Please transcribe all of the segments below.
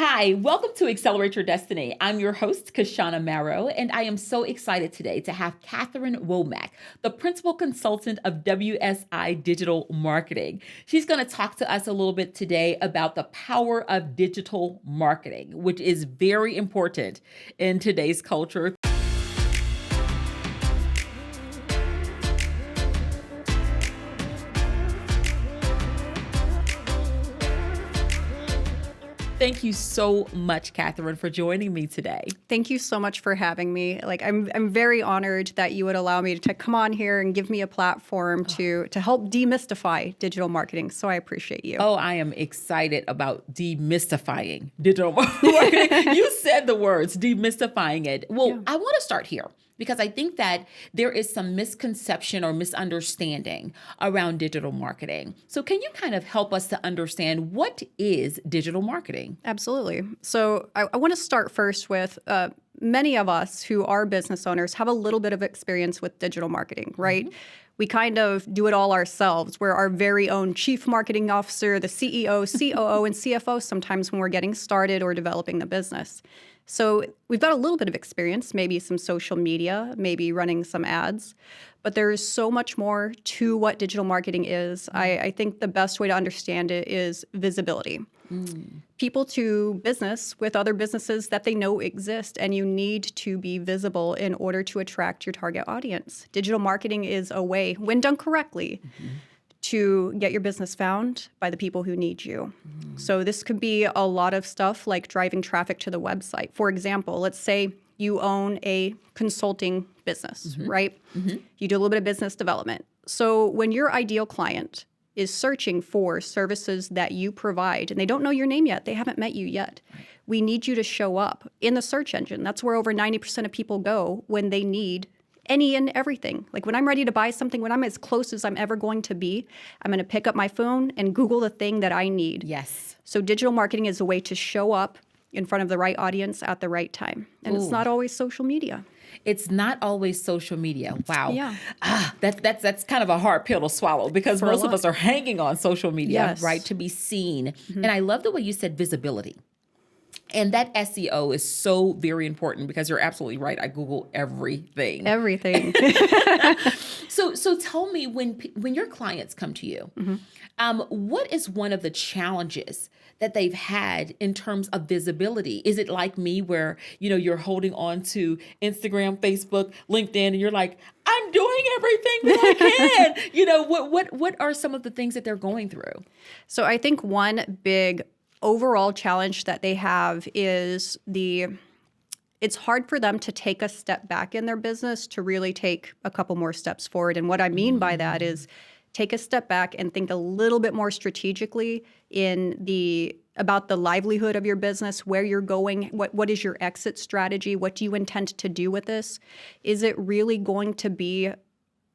Hi, welcome to Accelerate Your Destiny. I'm your host, Kashonna Marrow, and I am so excited today to have Catherine Womack, the principal consultant of WSI Digital Marketing. She's going to talk to us a little bit today about the power of digital marketing, which is very important in today's culture. Thank you so much, Catherine, for joining me today. Thank you so much for having me. I'm very honored that you would allow me to come on here and give me a platform to help demystify digital marketing. So I appreciate you. Oh, I am excited about demystifying digital marketing. You said the words, demystifying it. Well, yeah. I want to start here, because I think that there is some misconception or misunderstanding around digital marketing. So can you kind of help us to understand what is digital marketing? Absolutely. So I want to start first with many of us who are business owners have a little bit of experience with digital marketing, right? Mm-hmm. We kind of do it all ourselves. We're our very own chief marketing officer, the CEO, COO, and CFO sometimes when we're getting started or developing the business. So we've got a little bit of experience, maybe some social media, maybe running some ads, but there's so much more to what digital marketing is. I think the best way to understand it is visibility. People to business with other businesses that they know exist, and you need to be visible in order to attract your target audience. Digital marketing is a way, when done correctly, to get your business found by the people who need you. So this could be a lot of stuff like driving traffic to the website. For example, let's say you own a consulting business, right? You do a little bit of business development. So when your ideal client is searching for services that you provide, and they don't know your name yet, they haven't met you yet, we need you to show up in the search engine. That's where over 90% of people go when they need any and everything. Like when I'm ready to buy something, when I'm as close as I'm ever going to be, I'm going to pick up my phone and Google the thing that I need. Yes. So digital marketing is a way to show up in front of the right audience at the right time. And It's not always social media. It's not always social media. Wow. Yeah. That's kind of a hard pill to swallow, because most of us are hanging on social media, right, to be seen. And I love the way you said visibility. And that SEO is so very important, because you're absolutely right. I Google everything. Everything. So tell me, when your clients come to you, what is one of the challenges that they've had in terms of visibility? Is it like me, where you're holding on to Instagram, Facebook, LinkedIn, and you're like, I'm doing everything that I can? What are some of the things that they're going through? So I think one big overall challenge that they have is it's hard for them to take a step back in their business to really take a couple more steps forward. And what I mean by that is take a step back and think a little bit more strategically about the livelihood of your business, where you're going, what is your exit strategy, what do you intend to do with this? Is it really going to be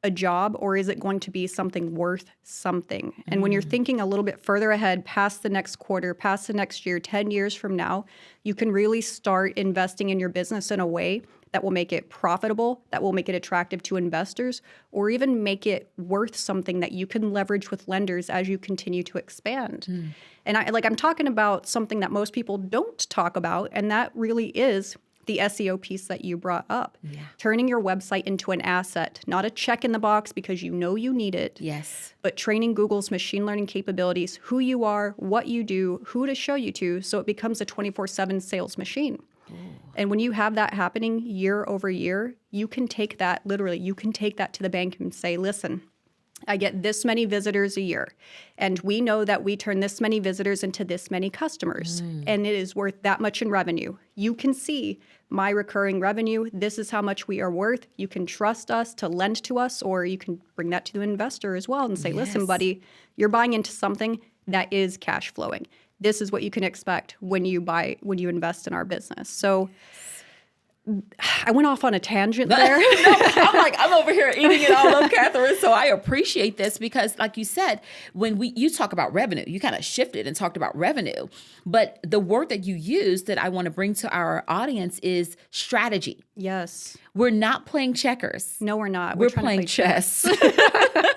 a job, or is it going to be something worth something? And when you're thinking a little bit further ahead, past the next quarter, past the next year, 10 years from now, you can really start investing in your business in a way that will make it profitable, that will make it attractive to investors, or even make it worth something that you can leverage with lenders as you continue to expand. And I'm talking about something that most people don't talk about, and that really is the SEO piece that you brought up. Yeah. Turning your website into an asset, not a check in the box because you know you need it. Yes. But training Google's machine learning capabilities, who you are, what you do, who to show you to, so it becomes a 24/7 sales machine. Ooh. And when you have that happening year over year, you can take that to the bank and say, listen, I get this many visitors a year, and we know that we turn this many visitors into this many customers, and it is worth that much in revenue. You can see my recurring revenue. This is how much we are worth. You can trust us to lend to us, or you can bring that to the investor as well and say, listen, buddy, you're buying into something that is cash flowing. This is what you can expect when you invest in our business. So I went off on a tangent there. I'm over here eating it all up, Catherine. So I appreciate this, because like you said, when you talk about revenue, you kind of shifted and talked about revenue. But the word that you used that I want to bring to our audience is strategy. Yes. We're not playing checkers. No, we're not. We're trying to playing play chess.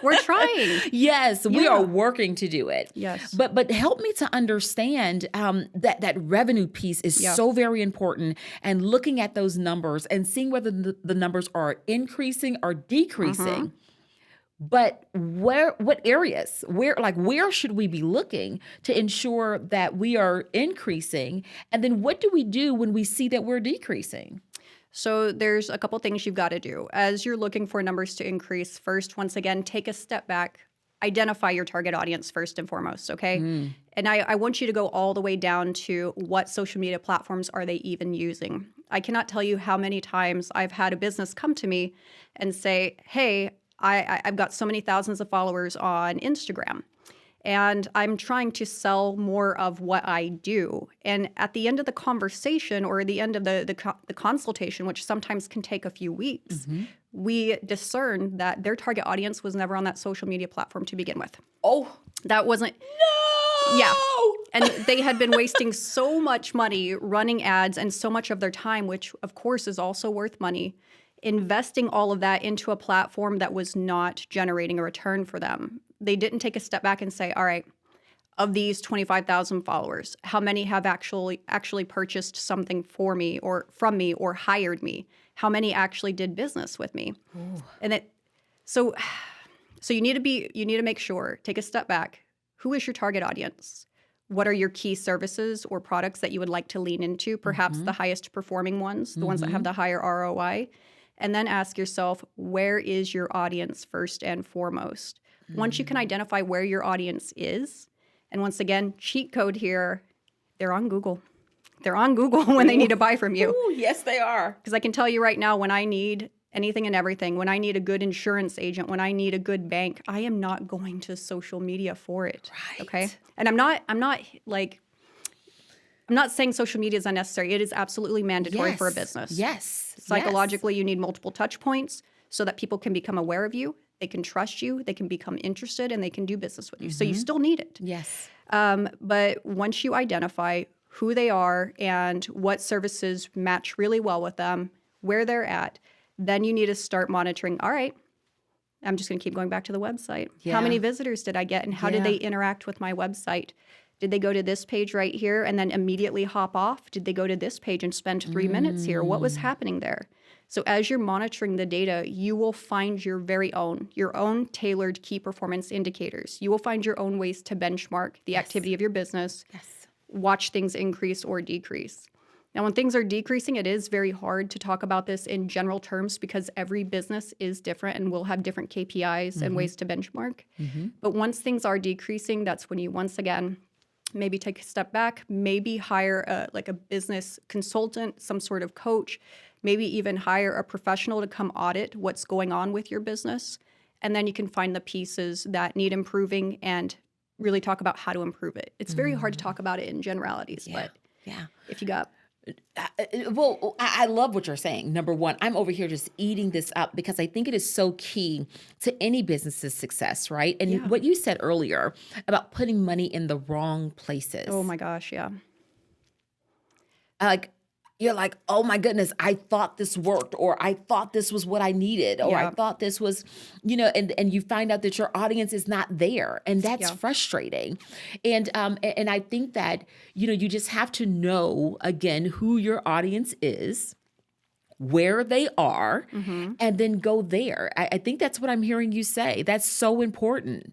We're trying. Yes, we Yeah. are working to do it. Yes. But help me to understand that revenue piece is Yeah. so very important, and looking at those numbers and seeing whether the numbers are increasing or decreasing. But what areas, where should we be looking to ensure that we are increasing? And then what do we do when we see that we're decreasing? So there's a couple things you've got to do. As you're looking for numbers to increase, first, once again, take a step back, identify your target audience first and foremost, okay? And I want you to go all the way down to what social media platforms are they even using. I cannot tell you how many times I've had a business come to me and say, hey, I've got so many thousands of followers on Instagram, and I'm trying to sell more of what I do. And at the end of the conversation, or the end of the consultation, which sometimes can take a few weeks, we discern that their target audience was never on that social media platform to begin with. Oh, That wasn't, no! yeah. And they had been wasting so much money running ads and so much of their time, which of course is also worth money, investing all of that into a platform that was not generating a return for them. They didn't take a step back and say, all right, of these 25,000 followers, how many have actually purchased something for me or from me or hired me? How many actually did business with me? Ooh. And so you need to make sure, take a step back. Who is your target audience? What are your key services or products that you would like to lean into? Perhaps the highest performing ones, the ones that have the higher ROI. And then ask yourself, where is your audience first and foremost? Once you can identify where your audience is, and once again, cheat code here, they're on Google. They're on Google when they need to buy from you. Ooh, yes, they are. Because I can tell you right now, when I need anything and everything, when I need a good insurance agent, when I need a good bank, I am not going to social media for it. Right. Okay. And I'm not saying social media is unnecessary. It is absolutely mandatory for a business. Yes. Psychologically, you need multiple touch points so that people can become aware of you, they can trust you, they can become interested, and they can do business with you. So you still need it. Yes. But once you identify who they are and what services match really well with them, where they're at, then you need to start monitoring, all right, I'm just going to keep going back to the website. Yeah. How many visitors did I get, and how did they interact with my website? Did they go to this page right here and then immediately hop off? Did they go to this page and spend 3 minutes here? What was happening there? So as you're monitoring the data, you will find your own tailored key performance indicators. You will find your own ways to benchmark the activity of your business, watch things increase or decrease. Now, when things are decreasing, it is very hard to talk about this in general terms because every business is different and will have different KPIs and ways to benchmark. But once things are decreasing, that's when you once again maybe take a step back, maybe hire a business consultant, some sort of coach, maybe even hire a professional to come audit what's going on with your business. And then you can find the pieces that need improving and really talk about how to improve it. It's very hard to talk about it in generalities, but if you got... Well, I love what you're saying. Number one, I'm over here just eating this up because I think it is so key to any business's success, right? And what you said earlier about putting money in the wrong places. Oh my gosh, yeah. You're like, oh my goodness, I thought this worked, or I thought this was what I needed, or I thought this was, and you find out that your audience is not there, and that's frustrating. And I think that, you just have to know, again, who your audience is, where they are, and then go there. I think that's what I'm hearing you say. That's so important.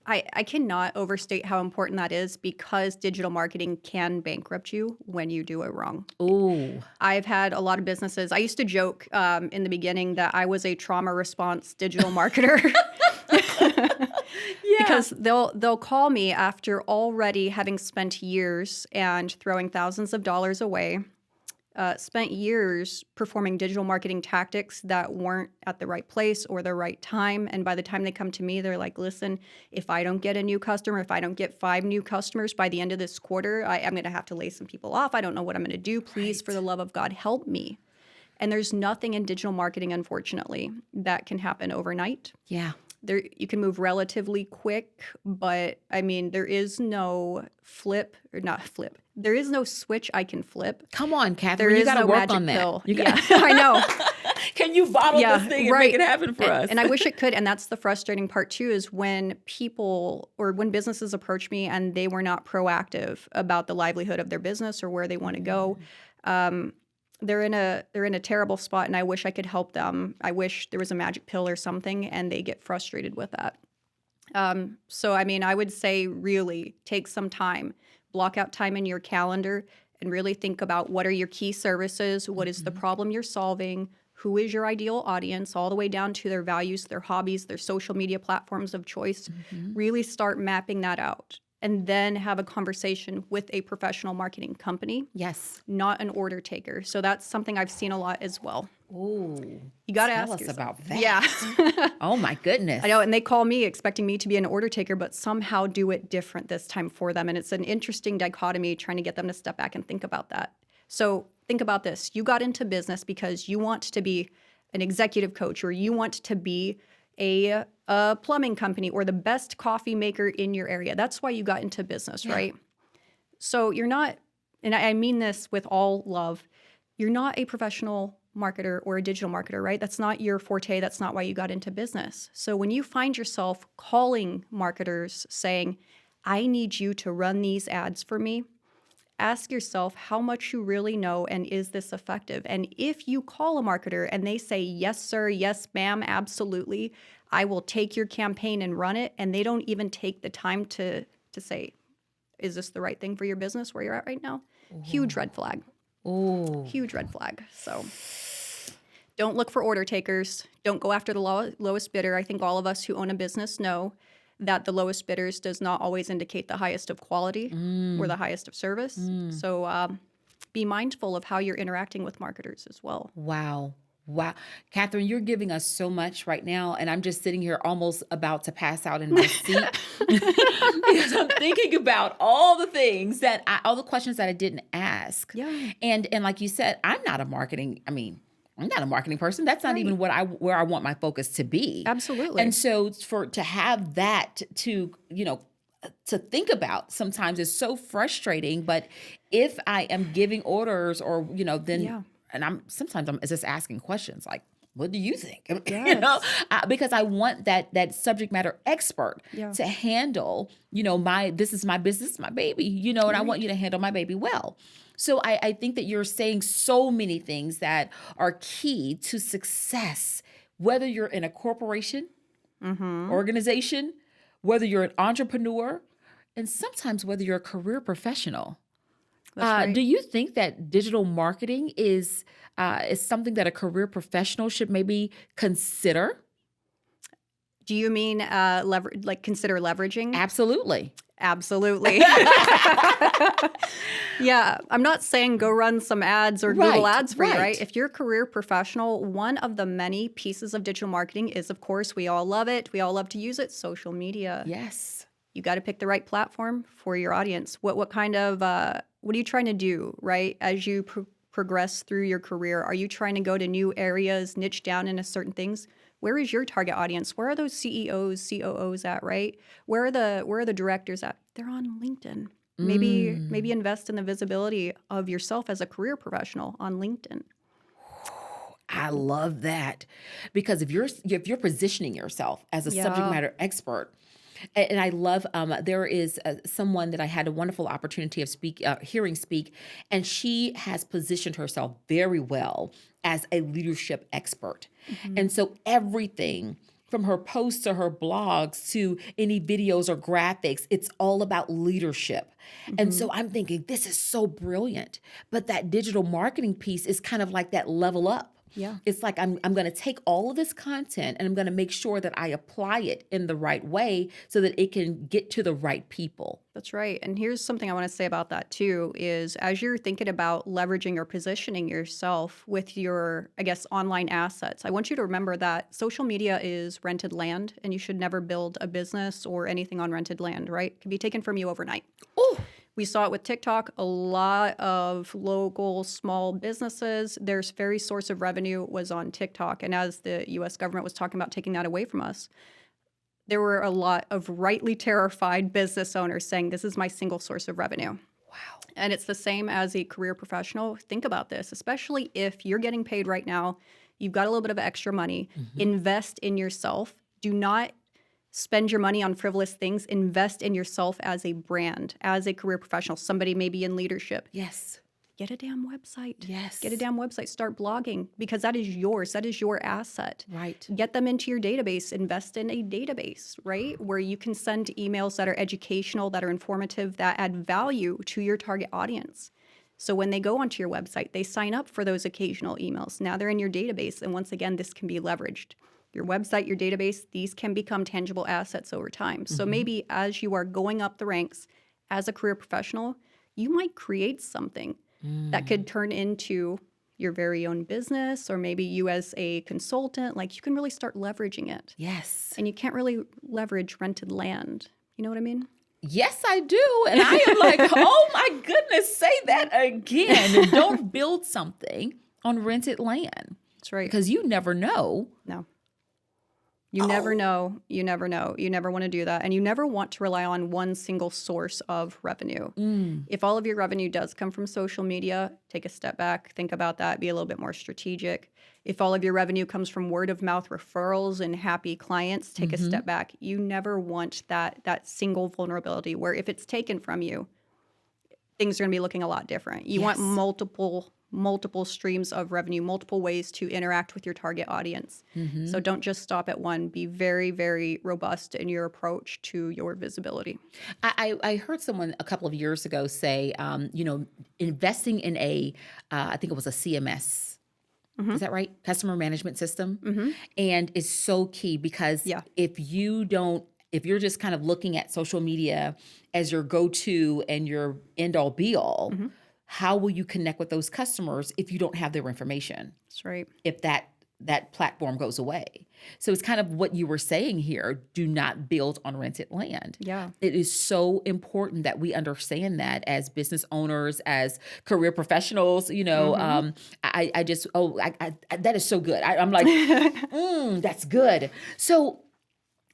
I cannot overstate how important that is because digital marketing can bankrupt you when you do it wrong. Ooh. I've had a lot of businesses. I used to joke in the beginning that I was a trauma response digital marketer. Because they'll call me after already having spent years and throwing thousands of dollars away, spent years performing digital marketing tactics that weren't at the right place or the right time. And by the time they come to me, they're like, listen, if I don't get a new customer, if I don't get 5 new customers by the end of this quarter, I'm going to have to lay some people off. I don't know what I'm going to do. Please, for the love of God, help me. And there's nothing in digital marketing, unfortunately, that can happen overnight. Yeah. You can move relatively quick, but I mean, there is no There is no switch I can flip. Come on, Catherine, There you is got to no work magic on that. pill. You Yeah, got- I know. Can you bottle this thing and make it happen for us? And I wish it could. And that's the frustrating part too, is when people or when businesses approach me and they were not proactive about the livelihood of their business or where they want to go. They're in a terrible spot, and I wish I could help them. I wish there was a magic pill or something, and they get frustrated with that. So, I mean, I would say really take some time, block out time in your calendar, and really think about what are your key services, what is the problem you're solving, who is your ideal audience, all the way down to their values, their hobbies, their social media platforms of choice. Really start mapping that out, and then have a conversation with a professional marketing company. Yes. Not an order taker. So that's something I've seen a lot as well. Oh, You got to tell ask us yourself. about that. Yeah. Oh my goodness. I know, and they call me expecting me to be an order taker, but somehow do it different this time for them. And it's an interesting dichotomy trying to get them to step back and think about that. So think about this. You got into business because you want to be an executive coach, or you want to be a plumbing company or the best coffee maker in your area. That's why you got into business, right? So you're not, and I mean this with all love, you're not a professional marketer or a digital marketer, right? That's not your forte. That's not why you got into business. So when you find yourself calling marketers saying, I need you to run these ads for me, ask yourself how much you really know and is this effective? And if you call a marketer and they say, yes, sir, yes, ma'am, absolutely, I will take your campaign and run it, and they don't even take the time to say, is this the right thing for your business where you're at right now? Huge red flag. Huge red flag. So don't look for order takers. Don't go after the lowest bidder. I think all of us who own a business know that the lowest bidders does not always indicate the highest of quality or the highest of service. So be mindful of how you're interacting with marketers as well. Wow. Catherine, you're giving us so much right now. And I'm just sitting here almost about to pass out in my seat because I'm thinking about all the things all the questions that I didn't ask. Yeah. And like you said, I'm not a marketing person. That's not even where I want my focus to be. Absolutely. And so to have that to think about sometimes is so frustrating. But if I am giving orders or, then, and I'm just asking questions like, what do you think? Yes. Because I want that subject matter expert to handle, this is my business, my baby, and I want you to handle my baby well. So I think that you're saying so many things that are key to success, whether you're in a corporation, organization, whether you're an entrepreneur, and sometimes whether you're a career professional. That's right. Do you think that digital marketing is something that a career professional should maybe consider? Do you mean consider leveraging? Absolutely. Absolutely. Yeah. I'm not saying go run some ads or Google ads for you, right? If you're a career professional, one of the many pieces of digital marketing is, of course, we all love it. We all love to use it. Social media. Yes. You got to pick the right platform for your audience. What kind of, what are you trying to do, right? As you progress through your career, are you trying to go to new areas, niche down into certain things? Where is your target audience? Where are those CEOs, COOs at, right? Where are the directors at? They're on LinkedIn. Maybe invest in the visibility of yourself as a career professional on LinkedIn. I love that, because if you're positioning yourself as a subject matter expert, and I love there is someone that I had a wonderful opportunity of hearing speak, and she has positioned herself very well as a leadership expert. And so everything from her posts to her blogs to any videos or graphics, it's all about leadership. And so I'm thinking, this is so brilliant. But that digital marketing piece is kind of like that level up. Yeah. It's like I'm going to take all of this content and I'm going to make sure that I apply it in the right way so that it can get to the right people. That's right. And here's something I want to say about that too, is as you're thinking about leveraging or positioning yourself with your, I guess, online assets, I want you to remember that social media is rented land, and you should never build a business or anything on rented land, right? It can be taken from you overnight. Oh, We saw it with TikTok. A lot of local small businesses, their very source of revenue was on TikTok. And as the U.S. government was talking about taking that away from us, there were a lot of rightly terrified business owners saying, this is my single source of revenue. wow. And it's the same as a career professional. Think about this, especially if you're getting paid right now, you've got a little bit of extra money, invest in yourself. Do not spend your money on frivolous things. Invest in yourself as a brand, as a career professional, somebody maybe in leadership. Yes. Get a damn website. Yes. Get a damn website. Start blogging because that is yours. That is your asset. Right. Get them into your database. Invest in a database, right? Where you can send emails that are educational, that are informative, that add value to your target audience. So when they go onto your website, they sign up for those occasional emails. Now they're in your database. And once again, this can be leveraged. Your website, your database, these can become tangible assets over time. So maybe as you are going up the ranks as a career professional, you might create something that could turn into your very own business, or maybe you as a consultant. Like, you can really start leveraging it. Yes. And you can't really leverage rented land. You know what I mean? Yes, I do. And I am like, oh my goodness, say that again. Don't build something on rented land. That's right. Because you never know. No. You never know. You never know. You never want to do that. And you never want to rely on one single source of revenue. If all of your revenue does come from social media, take a step back, think about that, be a little bit more strategic. If all of your revenue comes from word of mouth referrals and happy clients, take a step back. You never want that single vulnerability where if it's taken from you, things are going to be looking a lot different. You want multiple streams of revenue, multiple ways to interact with your target audience. So don't just stop at one. Be very, very robust in your approach to your visibility. I heard someone a couple of years ago say, investing in I think it was a CMS. Is that right? Customer management system. And it's so key because if you're just kind of looking at social media as your go-to and your end-all be-all, how will you connect with those customers if you don't have their information? That's right. If that platform goes away. So it's kind of what you were saying here. Do not build on rented land. Yeah. It is so important that we understand that as business owners, as career professionals, that is so good. I'm like, that's good. So,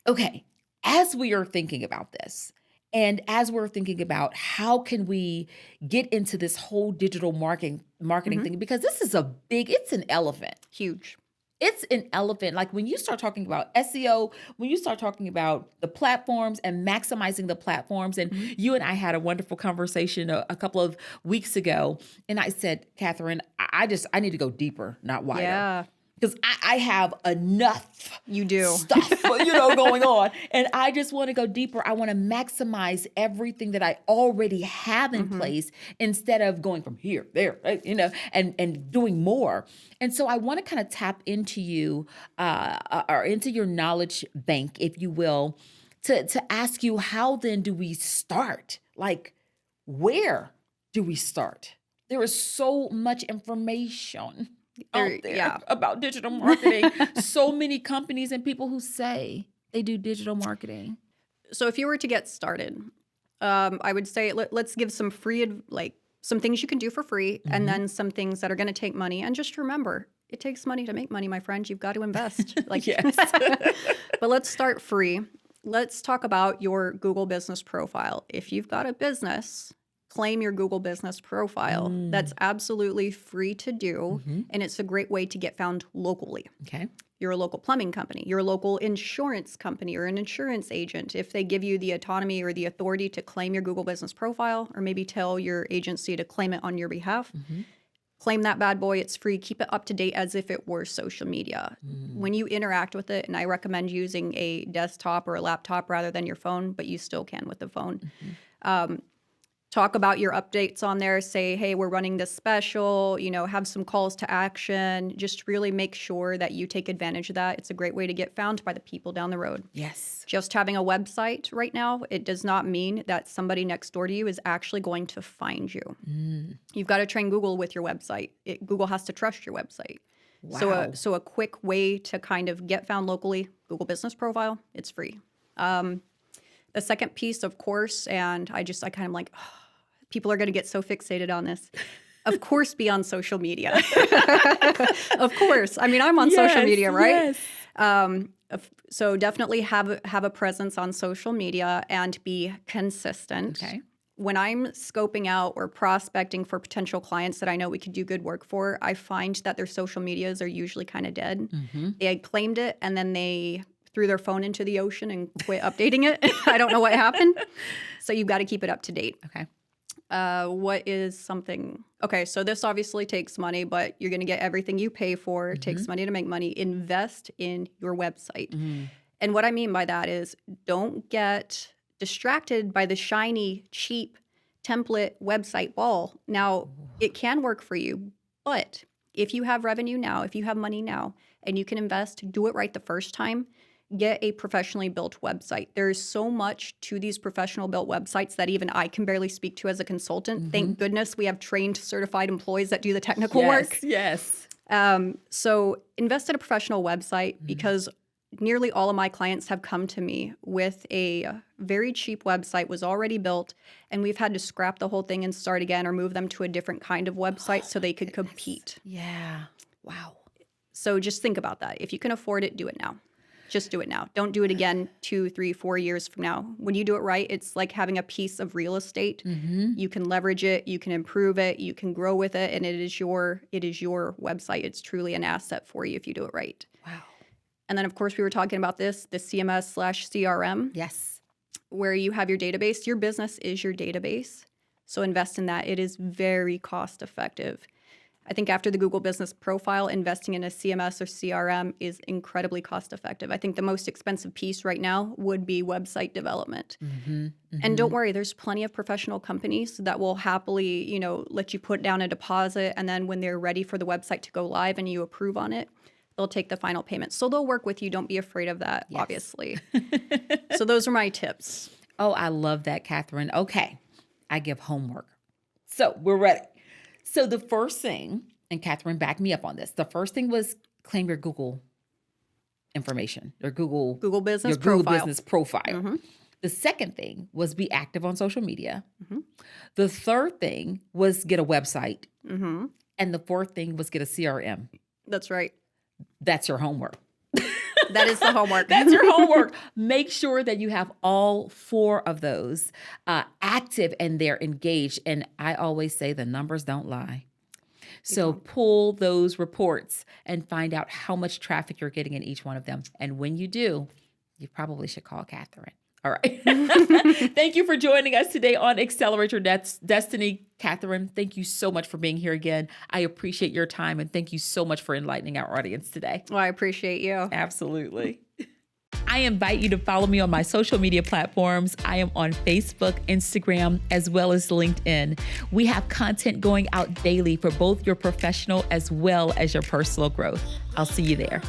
okay, as we are thinking about this, and as we're thinking about how can we get into this whole digital marketing thing, because this is it's an elephant. Huge. It's an elephant. Like when you start talking about SEO, when you start talking about the platforms and maximizing the platforms, and you and I had a wonderful conversation a couple of weeks ago, and I said, Catherine, I need to go deeper, not wider. Yeah. Because I have enough stuff, going on. And I just want to go deeper. I want to maximize everything that I already have in place instead of going from here, there, and doing more. And so I want to kind of tap into you or into your knowledge bank, if you will, to ask you, how then do we start? Like, where do we start? There is so much information out there about digital marketing. So many companies and people who say they do digital marketing. So if you were to get started, I would say let's give some some things you can do for free, and then some things that are going to take money. And just remember, it takes money to make money, my friend. You've got to invest. Yes. But let's start free. Let's talk about your Google business profile. If you've got a business, claim your Google business profile. That's absolutely free to do, and it's a great way to get found locally. Okay. You're a local plumbing company. You're a local insurance company or an insurance agent. If they give you the autonomy or the authority to claim your Google business profile, or maybe tell your agency to claim it on your behalf, claim that bad boy. It's free. Keep it up to date as if it were social media. When you interact with it, and I recommend using a desktop or a laptop rather than your phone, but you still can with the phone. Talk about your updates on there. Say, hey, we're running this special, have some calls to action. Just really make sure that you take advantage of that. It's a great way to get found by the people down the road. Yes. Just having a website right now, it does not mean that somebody next door to you is actually going to find you. You've got to train Google with your website. Google has to trust your website. Wow. So a quick way to kind of get found locally, Google business profile, it's free. The second piece, of course, and I kind of like, people are going to get so fixated on this. Of course, be on social media. Of course. I mean, I'm on social media, right? Yes. So definitely have a presence on social media and be consistent. Okay. when I'm scoping out or prospecting for potential clients that I know we could do good work for, I find that their social medias are usually kind of dead. They had claimed it and then they threw their phone into the ocean and quit updating it. I don't know what happened. So you've got to keep it up to date. Okay. What is something? Okay, so this obviously takes money, but you're going to get everything you pay for. It takes money to make money. Invest in your website. And what I mean by that is don't get distracted by the shiny, cheap template website ball. Now, it can work for you, but if you have revenue now, if you have money now, and you can invest, do it right the first time, get a professionally built website. There's so much to these professional built websites that even I can barely speak to as a consultant. Thank goodness we have trained, certified employees that do the technical work. Yes. So invest in a professional website because nearly all of my clients have come to me with a very cheap website, was already built, and we've had to scrap the whole thing and start again or move them to a different kind of website so they could compete. Yeah. Wow. So just think about that. If you can afford it, do it now. Just do it now. Don't do it again 2, 3, 4 years from now. When you do it right, it's like having a piece of real estate. You can leverage it, you can improve it, you can grow with it, and it is your website. It's truly an asset for you if you do it right. Wow. And then, of course, we were talking about the CMS/CRM. Yes. Where you have your database. Your business is your database. So invest in that. It is very cost effective. I think after the Google Business Profile, investing in a CMS or CRM is incredibly cost effective. I think the most expensive piece right now would be website development. And don't worry, there's plenty of professional companies that will happily, let you put down a deposit, and then when they're ready for the website to go live and you approve on it, they'll take the final payment. So they'll work with you. Don't be afraid of that, obviously. So those are my tips. Oh, I love that, Catherine. Okay. I give homework. So we're ready. So the first thing, and Catherine backed me up on this, the first thing was claim your Google information, your Google Business Google Profile. Business Profile. The second thing was be active on social media. The third thing was get a website. And the fourth thing was get a CRM. That's right. That's your homework. That is the homework. That's your homework. Make sure that you have all 4 of those active and they're engaged. And I always say the numbers don't lie. So pull those reports and find out how much traffic you're getting in each one of them. And when you do, you probably should call Catherine. All right. Thank you for joining us today on Accelerate Your Destiny. Catherine, thank you so much for being here again. I appreciate your time, and thank you so much for enlightening our audience today. Well, I appreciate you. Absolutely. I invite you to follow me on my social media platforms. I am on Facebook, Instagram, as well as LinkedIn. We have content going out daily for both your professional as well as your personal growth. I'll see you there.